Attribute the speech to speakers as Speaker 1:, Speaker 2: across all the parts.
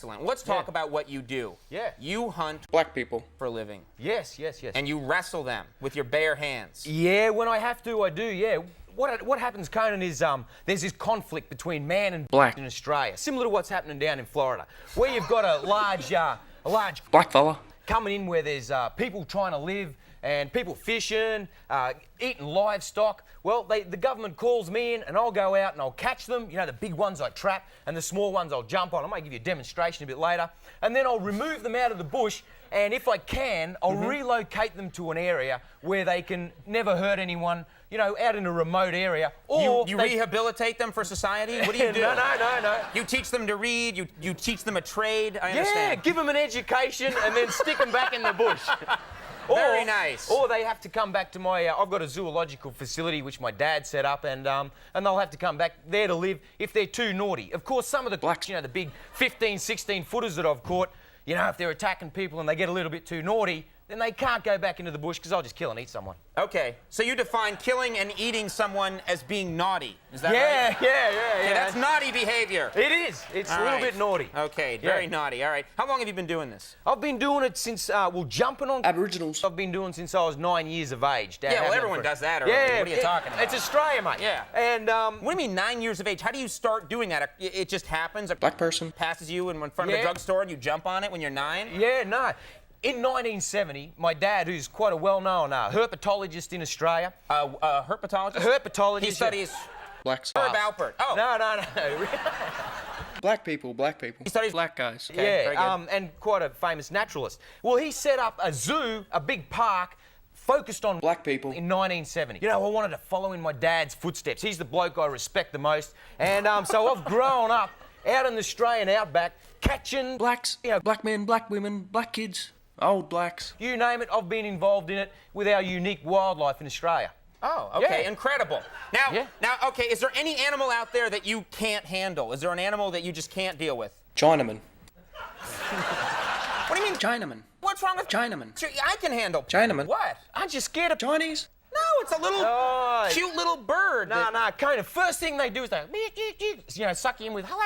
Speaker 1: Excellent. Let's talk about what you do.
Speaker 2: Yeah.
Speaker 1: You hunt
Speaker 3: Black people.
Speaker 1: for a living.
Speaker 2: Yes.
Speaker 1: And you wrestle them with your bare hands.
Speaker 2: Yeah, when I have to, I do, yeah. What happens, Conan, is there's this conflict between man and
Speaker 3: black
Speaker 2: in Australia, similar to what's happening down in Florida, where you've got a large
Speaker 3: black fella
Speaker 2: coming in where there's people trying to live and people fishing, eating livestock. Well, the government calls me in and I'll go out and I'll catch them. You know, the big ones I trap and the small ones I'll jump on. I might give you a demonstration a bit later. And then I'll remove them out of the bush and if I can, I'll relocate them to an area where they can never hurt anyone, you know, out in a remote area. Or
Speaker 1: you rehabilitate them for society? What do you do?
Speaker 2: No.
Speaker 1: You teach them to read, you teach them a trade, I understand.
Speaker 2: Yeah, give them an education and then stick them back in the bush.
Speaker 1: Very nice.
Speaker 2: Or they have to come back to my... I've got a zoological facility which my dad set up and they'll have to come back there to live if they're too naughty. Of course, some of the blacks, you know, the big 15, 16 footers that I've caught, you know, if they're attacking people and they get a little bit too naughty, then they can't go back into the bush because I'll just kill and eat someone.
Speaker 1: Okay, so you define killing and eating someone as being naughty, is that right?
Speaker 2: Yeah.
Speaker 1: Okay, that's naughty behavior.
Speaker 2: It is. It's a little bit naughty.
Speaker 1: Okay, very naughty. All right. How long have you been doing this?
Speaker 2: I've been doing it since, jumping on
Speaker 3: Aboriginals.
Speaker 2: I've been doing since I was 9 years of age. Dad,
Speaker 1: Yeah, well, everyone does that already.
Speaker 2: Yeah,
Speaker 1: what are you talking about?
Speaker 2: It's Australia, mate.
Speaker 1: Yeah.
Speaker 2: And,
Speaker 1: What do you mean 9 years of age? How do you start doing that? It just happens? A
Speaker 3: Black person
Speaker 1: passes you in front of the drugstore and you jump on it when you're 9?
Speaker 2: Yeah, no. In 1970, my dad, who's quite a well-known herpetologist in Australia.
Speaker 1: Herpetologist?
Speaker 2: Herpetologist.
Speaker 1: He studies
Speaker 3: blacks.
Speaker 1: Herb Alpert. Oh.
Speaker 2: No.
Speaker 3: Black people.
Speaker 1: He studies
Speaker 3: Black guys.
Speaker 1: Okay, very
Speaker 2: yeah,
Speaker 1: good.
Speaker 2: and quite a famous naturalist. Well, he set up a zoo, a big park, focused on
Speaker 3: black people
Speaker 2: in 1970. You know, I wanted to follow in my dad's footsteps. He's the bloke I respect the most. And so I've grown up out in the Australian outback, catching...
Speaker 3: blacks,
Speaker 2: you know,
Speaker 3: black men, black women, black kids, old blacks.
Speaker 2: You name it, I've been involved in it with our unique wildlife in Australia.
Speaker 1: Oh, okay,
Speaker 2: Yeah.
Speaker 1: Incredible. Now, okay, is there any animal out there that you can't handle? Is there an animal that you just can't deal with?
Speaker 3: Chinaman.
Speaker 1: What do you mean?
Speaker 3: Chinaman.
Speaker 1: What's wrong with
Speaker 3: Chinaman?
Speaker 1: I can handle.
Speaker 3: Chinaman.
Speaker 1: What?
Speaker 2: Aren't you scared of...
Speaker 3: Chinese?
Speaker 1: No, it's a little cute little bird.
Speaker 2: No, Conan, first thing they do is they, you know, suck you in with, hello,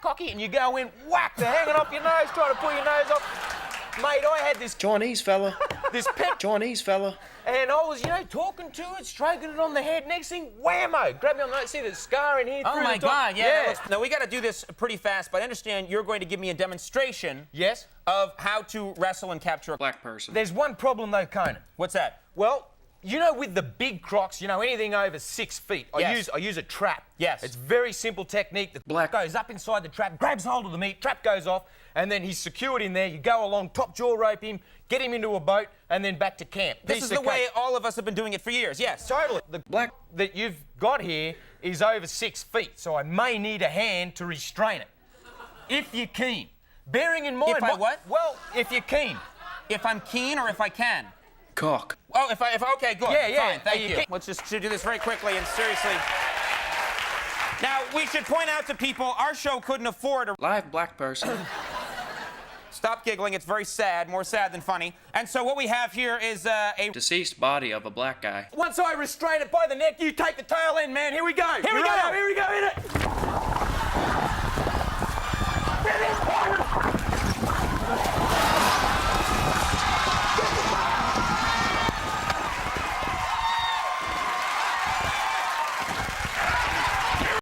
Speaker 2: cocky, and you go in, whack, they're hanging off your nose, trying to pull your nose off. Mate, I had this
Speaker 3: Chinese fella.
Speaker 2: this pet
Speaker 3: Chinese fella.
Speaker 2: and I was, you know, talking to it, stroking it on the head. Next thing, whammo, grab me on the nose, see the scar in here.
Speaker 1: Oh
Speaker 2: through
Speaker 1: my
Speaker 2: the top.
Speaker 1: God, yeah. Now we got to do this pretty fast, but I understand you're going to give me a demonstration
Speaker 2: Yes?
Speaker 1: of how to wrestle and capture a
Speaker 3: Black person.
Speaker 2: There's one problem though, Conan.
Speaker 1: What's that?
Speaker 2: Well, you know, with the big crocs, you know, anything over 6 feet,
Speaker 1: Yes.
Speaker 2: I use a trap.
Speaker 1: Yes.
Speaker 2: It's very simple technique. The
Speaker 3: Black
Speaker 2: goes up inside the trap, grabs hold of the meat, trap goes off, and then he's secured in there. You go along, top jaw rope him, get him into a boat, and then back to camp.
Speaker 1: This
Speaker 2: Piece
Speaker 1: is
Speaker 2: of
Speaker 1: the way
Speaker 2: cake.
Speaker 1: all of us have been doing it for years. Yes.
Speaker 2: Totally. The
Speaker 3: Black
Speaker 2: that you've got here is over 6 feet, so I may need a hand to restrain it. If you're keen. Bearing in mind...
Speaker 1: If I what?
Speaker 2: Well, if you're keen.
Speaker 1: If I'm keen or if I can?
Speaker 3: cock.
Speaker 1: Oh, okay, good.
Speaker 2: Yeah,
Speaker 1: Fine, thank you. Let's just do this very quickly and seriously. Now, we should point out to people, our show couldn't afford a...
Speaker 3: Live black person.
Speaker 1: Stop giggling, it's very sad, more sad than funny. And so what we have here is a...
Speaker 3: Deceased body of a black guy.
Speaker 2: Once I restrain it by the neck, you take the tail end, man. Here we go.
Speaker 1: Here we go.
Speaker 2: Here we go, hit it.